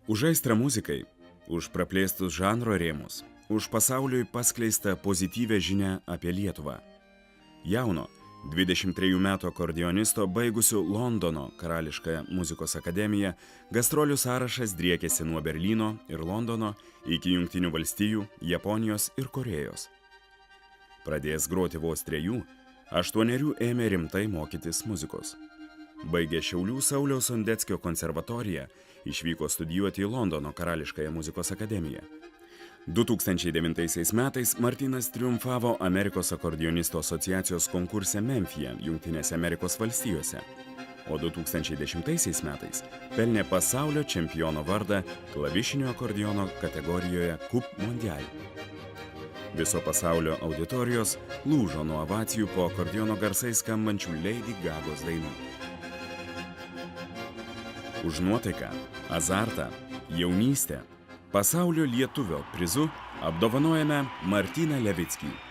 Už aistrą muzikai, už praplėstus žanro rėmus, už pasauliui paskleistą pozityvę žinią apie Lietuvą. Jauno, 23 metų akordeonisto baigusių Londono Karališkąją muzikos akademiją, gastrolių sąrašas driekėsi nuo Berlyno ir Londono iki Jungtinių valstijų, Japonijos ir Korėjos. Pradėjęs groti vos 3, 8 ėmė rimtai mokytis muzikos. Baigė Šiaulių Sauliaus Sondeckio konservatoriją, išvyko studijuoti į Londono Karališkąją muzikos akademiją. 2009 metais Martynas triumfavo Amerikos akordeonistų asociacijos konkurse Memfyje, Jungtinėse Amerikos valstijose, o 2010 metais pelnė pasaulio čempiono vardą klavišinio akordeono kategorijoje Coupe Mondiale. Viso pasaulio auditorijos lūžo nuo ovacijų po akordeono garsais skambančių Lady Gagos dainų. Už nuotaiką, azartą, jaunystę, pasaulio lietuvio prizu apdovanojame Martyną Levickį.